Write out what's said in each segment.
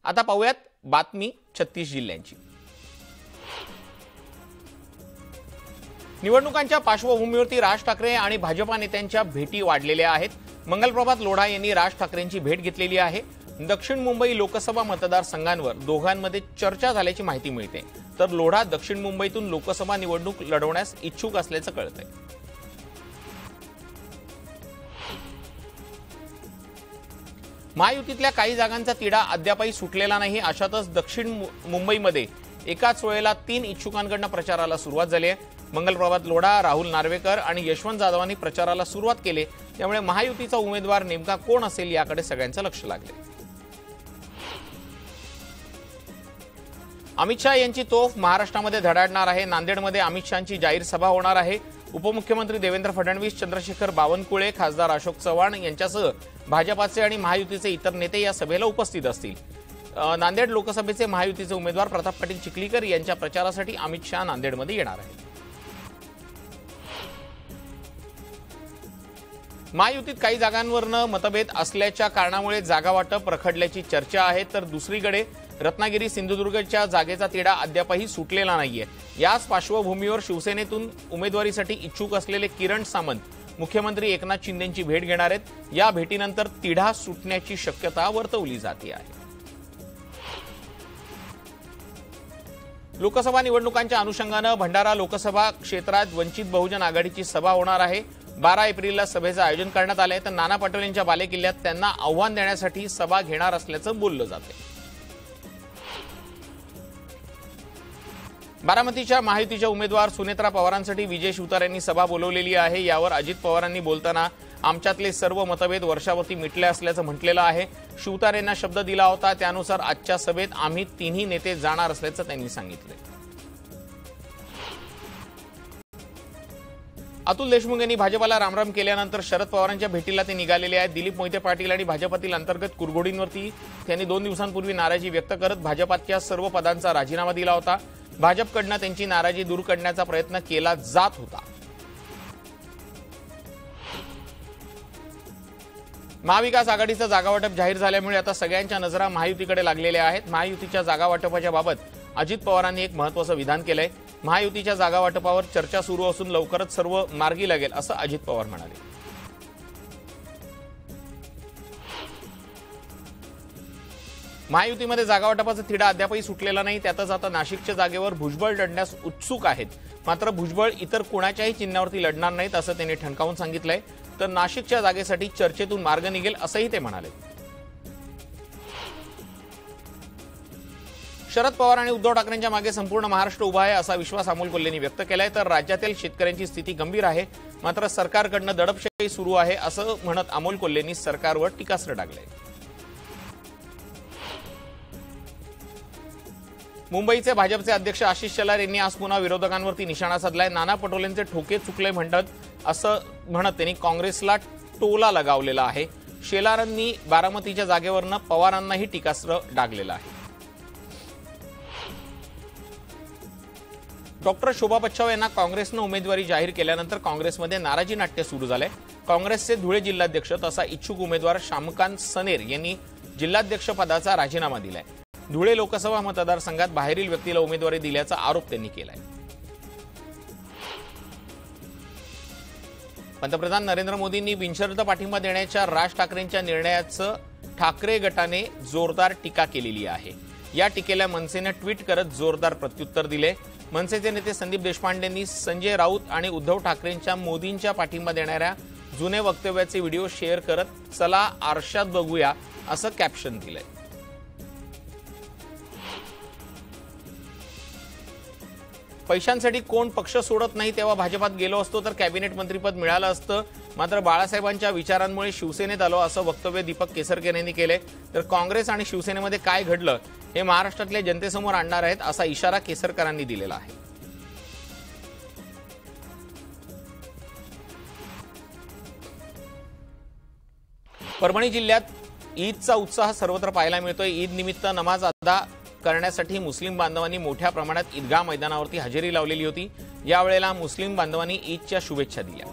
आता पाहूयात बातमी 36 जिल्ह्यांची। निवडणुकांच्या पार्श्वभूमीवरती राज ठाकरे आणि भाजपा नेत्यांच्या भेटी वाढलेल्या आहेत। मंगलप्रभात लोढा यांनी राज ठाकरेंची भेट घेतलेली आहे। दक्षिण मुंबई लोकसभा मतदारसंघांवर दोघांमध्ये चर्चा झाल्याची माहिती मिळते, तर लोढा दक्षिण मुंबईतून लोकसभा निवडणूक लढवण्यास इच्छुक असल्याचं कळतंय। महायुतीतल्या काही जागांचा तिढा अद्यापही सुटलेला नाही। अशातच दक्षिण मुंबईमध्ये एकाच वेळेला 3 इच्छुकांकडून प्रचाराला सुरुवात झाली आहे। मंगलप्रभात लोढा, राहुल नार्वेकर आणि यशवंत जाधवांनी प्रचाराला सुरुवात केली, त्यामुळे महायुतीचा उमेदवार नेमका कोण असेल याकडे सगळ्यांचं लक्ष लागले। अमित शहा यांची तोफ महाराष्ट्रामध्ये धडाडणार आहे। नांदेडमध्ये अमित शहांची जाहीर सभा होणार आहे। उपमुख्यमंत्री देवेंद्र फडणवीस, चंद्रशेखर बावनकुळे, खासदार अशोक चव्हाण यांच्यासह भाजपाचे आणि महायुतीचे इतर नेते या सभेला उपस्थित असतील। नांदेड लोकसभेचे महायुतीचे उमेदवार प्रताप पाटील चिखलीकर यांच्या प्रचारासाठी अमित शहा नांदेडमध्ये येणार आहेत। महायुतीत काही जागांवरनं मतभेद असल्याच्या कारणामुळे जागा वाटप रखडल्याची चर्चा आहे, तर दुसरीकडे रत्नागिरी सिंधुदुर्गच्या जागेचा तिढा अद्यापही सुटलेला नाहीये। याच पार्श्वभूमीवर शिवसेनेतून उमेदवारीसाठी इच्छुक असलेले किरण सामंत मुख्यमंत्री एकनाथ शिंदेंची भेट घेणार आहेत। या भेटीनंतर तिढा सुटण्याची शक्यता वर्तवली जाते आहे। लोकसभा निवडणुकांच्या अनुषंगानं भंडारा लोकसभा क्षेत्रात वंचित बहुजन आघाडीची सभा होणार आहे। 12 एप्रिलला सभेचं आयोजन करण्यात आलंय, तर नाना पटोलेंच्या बालेकिल्ल्यात त्यांना आव्हान देण्यासाठी सभा घेणार असल्याचं बोललं जाते। बारामतीच्या महायुतीच्या उमेदवार सुनेत्रा पवारांसाठी विजय शिवतार यांनी सभा बोलवलेली आहे। यावर अजित पवारांनी बोलताना आमच्यातले सर्व मतभेद वर्षावरती मिटले असल्याचं म्हटलेलं आहे। शिवतार यांना शब्द दिला होता, त्यानुसार आजच्या सभेत आम्ही तिन्ही नेते जाणार असल्याचं त्यांनी सांगितलं। अतुल देशमुख यांनी भाजपाला रामराम केल्यानंतर शरद पवारांच्या भेटीला ते निघालेले आहेत। दिलीप मोहिते पाटील आणि भाजपातील अंतर्गत कुरघोडींवरती त्यांनी 2 दिवसांपूर्वी नाराजी व्यक्त करत भाजपाच्या सर्व पदांचा राजीनामा दिला होता। भाजपकडनं त्यांची नाराजी दूर करण्याचा प्रयत्न केला जात होता। महाविकास आघाडीचं जागावाटप जाहीर झाल्यामुळे आता सगळ्यांच्या नजरा महायुतीकडे लागलेल्या आहेत। महायुतीच्या जागावाटपाच्या बाबत अजित पवारांनी एक महत्त्वाचं विधान केलंय। महायुतीच्या जागावाटपावर चर्चा सुरू असून लवकरच सर्व मार्गी लागेल असं अजित पवार म्हणाले। महायुतीमध्ये जागावाटपाचा तिढा अद्यापही सुटलेला नाही, त्यातच आता नाशिकच्या जागेवर भुजबळ लढण्यास उत्सुक आहेत। मात्र भुजबळ इतर कोणाच्याही चिन्हावरती लढणार नाहीत असं त्यांनी ठणकावून सांगितलंय, तर नाशिकच्या जागेसाठी चर्चेतून मार्ग निघेल असंही ते म्हणाले। शरद पवार आणि उद्धव ठाकरेंच्या मागे संपूर्ण महाराष्ट्र उभा आहे असा विश्वास अमोल कोल्हेंनी व्यक्त केलाय, तर राज्यातील शेतकऱ्यांची स्थिती गंभीर आहे, मात्र सरकारकडनं दडपशाही सुरू आहे असं म्हणत अमोल कोल्हेंनी सरकारवर टीकास्त्र डागलंय। मुंबईचे भाजपचे अध्यक्ष आशिष शेलार यांनी आज पुन्हा विरोधकांवरती निशाणा साधलाय। नाना पटोलेंचे ठोके चुकले म्हणत त्यांनी काँग्रेसला टोला लगावलेला आहे। शेलारांनी बारामतीच्या जागेवरनं पवारांनाही टीकास्त्र डागलेलं आहे। डॉक्टर शोभा बच्छाव यांना काँग्रेसनं उमेदवारी जाहीर केल्यानंतर काँग्रेसमध्ये नाराजी नाट्य सुरू झालंय। काँग्रेसचे धुळे जिल्हाध्यक्ष तसा इच्छुक उमेदवार श्यामकांत सनेर यांनी जिल्हाध्यक्ष पदाचा राजीनामा दिलाय। धुळे लोकसभा मतदारसंघात बाहेरील व्यक्तीला उमेदवारी दिल्याचा आरोप त्यांनी केलाय। पंतप्रधान नरेंद्र मोदींनी बिनशर्त पाठिंबा देण्याच्या राज ठाकरेंच्या निर्णयाचं ठाकरे गटाने जोरदार टीका केलेली आहे। या टीकेला मनसेने ट्विट करत जोरदार प्रत्युत्तर दिले। मनसेचे नेते संदीप देशपांडेंनी संजय राऊत आणि उद्धव ठाकरेंच्या मोदींच्या पाठिंबा देणाऱ्या जुने वक्तव्याचे व्हिडिओ शेअर करत चला आरशात बघूया असं कॅप्शन दिलंय। पैशांसाठी कोण पक्ष सोडत नाही तेव्हा भाजपात गेलो असतो तर कॅबिनेट मंत्रीपद मिळालं असतं, मात्र बाळासाहेबांच्या विचारांमुळे शिवसेनेत आलो असं वक्तव्य दीपक केसरकर यांनी केले। तर काँग्रेस आणि शिवसेनेमध्ये काय घडलं हे महाराष्ट्रातल्या जनतेसमोर आणणार आहेत असा इशारा केसरकरांनी दिलेला आहे। परभणी जिल्ह्यात ईदचा उत्साह सर्वत्र पाहायला मिळतोय। ईद निमित्त नमाज अदा करण्यासाठी मुस्लिम बांधवांनी मोठ्या प्रमाणात ईदगाह मैदानावरती हजेरी लावलेली होती। यावेळेला मुस्लिम बांधवांनी ईदच्या शुभेच्छा दिल्या।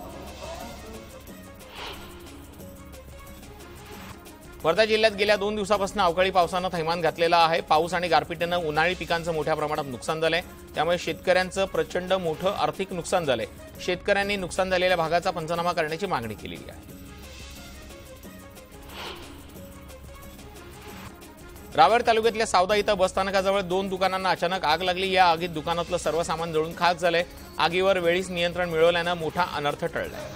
वर्धा जिल्ह्यात गेल्या 2 दिवसापासून अवकाळी पावसानं थैमान घातलेला आहे। पाऊस आणि गारपिटीनं उन्हाळी पिकांचं मोठ्या प्रमाणात नुकसान झालंय, त्यामुळे शेतकऱ्यांचं प्रचंड मोठं आर्थिक नुकसान झालंय। शेतकऱ्यांनी नुकसान झालेल्या भागाचा पंचनामा करण्याची मागणी केलेली आहे। रावेर तालुक्यातल्या सावदा इथं बसस्थानकाजवळ 2 दुकानांना अचानक आग लागली। या आगीत दुकानातलं सर्व सामान जळून खाक झालंय। आगीवर वेळीच नियंत्रण मिळवल्यानं मोठा अनर्थ टळलाय।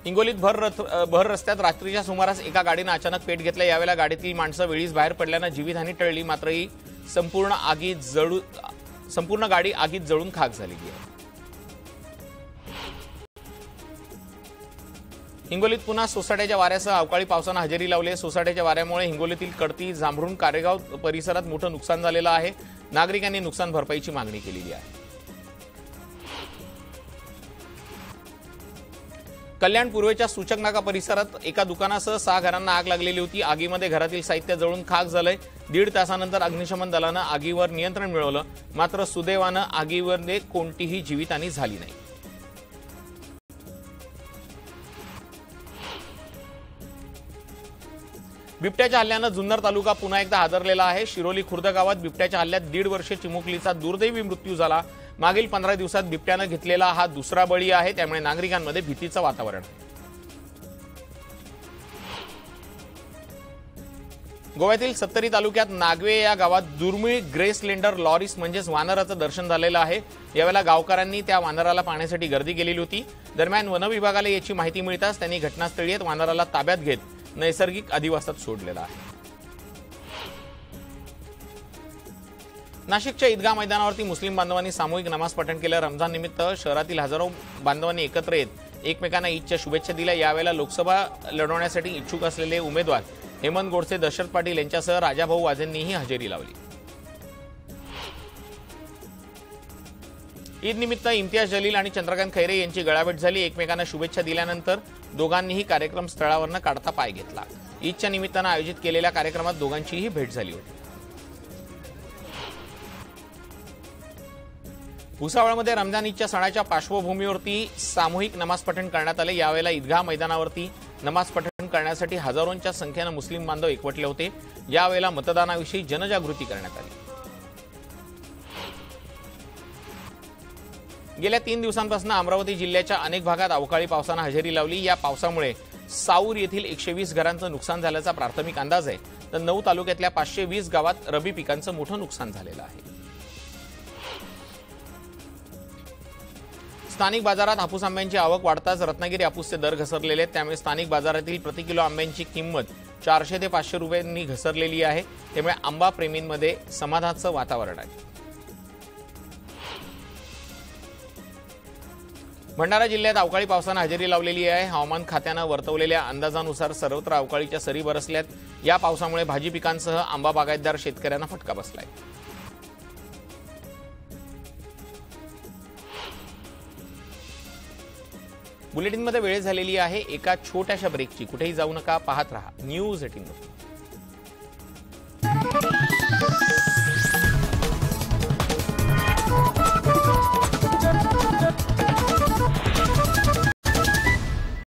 हिंगोलीत भर रस्त्यात रात्रीच्या सुमारास एका गाडीनं अचानक पेट घेतला। यावेळेला गाडीतील माणसं वेळीच बाहेर पडल्यानं जीवितहानी टळली, मात्र ही संपूर्ण गाडी आगीत जळून खाक झालेली आहे। हिंगोलीत पुन्हा सोसाट्याच्या वाऱ्यासह अवकाळी पावसानं हजेरी लावली। सोसाट्याच्या वाऱ्यामुळे हिंगोलीतील कडती, जांभरुण, कारेगाव परिसरात मोठं नुकसान झालेलं आहे। नागरिकांनी नुकसान भरपाईची मागणी केलेली आहे। कल्याण पूर्वेच्या सूचक नाका परिसरात एका दुकानासह 6 घरांना आग लागलेली होती। आगीमध्ये घरातील साहित्य जळून खाक झालंय। 1.5 तासानंतर अग्निशमन दलानं आगीवर नियंत्रण मिळवलं, मात्र सुदैवानं आगीवर कोणतीही जीवितहानी झाली नाही। बिबट्याच्या हल्ल्यानं जुन्नर तालुका पुन्हा एकदा हादरलेला आहे। शिरोली खुर्द गावात बिबट्याच्या हल्ल्यात 1.5 वर्षीय चिमुकलीचा दुर्दैवी मृत्यू झाला। मागील 15 दिवसात बिबट्यानं घेतलेला हा दुसरा बळी आहे, त्यामुळे नागरिकांमध्ये भीतीचं वातावरण आहे। गोव्यातील सत्तरी तालुक्यात नागवे या गावात दुर्मिळ ग्रे स्लेंडर लॉरिस म्हणजेच वानराचं दर्शन झालेलं आहे। यावेळेला गावकऱ्यांनी त्या वानराला पाहण्यासाठी गर्दी केलेली होती। दरम्यान वन विभागाला याची माहिती मिळताच त्यांनी घटनास्थळी येत वानराला ताब्यात घेत नैसर्गिक अधिवासात सोडलेला आहे। नाशिकच्या ईदगाह मैदानावरती मुस्लिम बांधवांनी सामूहिक नमाज पठण केलं। रमजान निमित्त शहरातील हजारो बांधवांनी एकत्र येत एकमेकांना ईदच्या शुभेच्छा दिल्या। यावेळेला लोकसभा लढवण्यासाठी इच्छुक असलेले उमेदवार हेमंत गोडसे, दशरथ पाटील यांच्यासह राजाभाऊ वाजेंनीही हजेरी लावली। ईद निमित्त इम्तियाज जलील आणि चंद्रकांत खैरे यांची गळाभेट झाली। एकमेकांना शुभेच्छा दिल्यानंतर दोघांनीही कार्यक्रम स्थळावरनं काढता पाय घेतला। ईदच्या निमित्तानं आयोजित केलेल्या कार्यक्रमात दोघांचीही भेट झाली होती। भुसावळमध्ये रमजान ईदच्या सणाच्या पार्श्वभूमीवरती सामूहिक नमाज पठण करण्यात आले। यावेळेला ईदगाह मैदानावरती नमाज पठण करण्यासाठी हजारोंच्या संख्येनं मुस्लिम बांधव एकवटले होते। यावेळेला मतदानाविषयी जनजागृती करण्यात आली। गेल्या 3 दिवसांपासून अमरावती जिल्ह्याच्या अनेक भागात अवकाळी पावसानं हजेरी लावली। या पावसामुळे साऊर येथील 120 घरांचं नुकसान झाल्याचा प्राथमिक अंदाज आहे, तर 9 तालुक्यातल्या 520 गावात रबी पिकांचं मोठं नुकसान झालेलं आहे। स्थानिक बाजारात हापूस आंब्यांची आवक वाढताच रत्नागिरी हापूसचे दर घसरलेले आहेत, त्यामुळे स्थानिक बाजारातील प्रति किलो आंब्यांची किंमत 400 ते 500 रुपयांनी घसरलेली आहे। त्यामुळे आंबा प्रेमींमध्ये समाधानाचं वातावरण आहे। भंडारा जिल्ह्यात अवकाळी पावसानं हजेरी लावलेली आहे। हवामान खात्यानं वर्तवलेल्या अंदाजानुसार सर्वत्र अवकाळीच्या सरी बरसल्यात। या पावसामुळे भाजी पिकांसह आंबा बागायतदार शेतकऱ्यांना फटका बसलाय। बुलेटिनमध्ये वेळ झालेली आहे एका छोट्याशा ब्रेकची। कुठेही जाऊ नका, पाहत रहा न्यूज 18।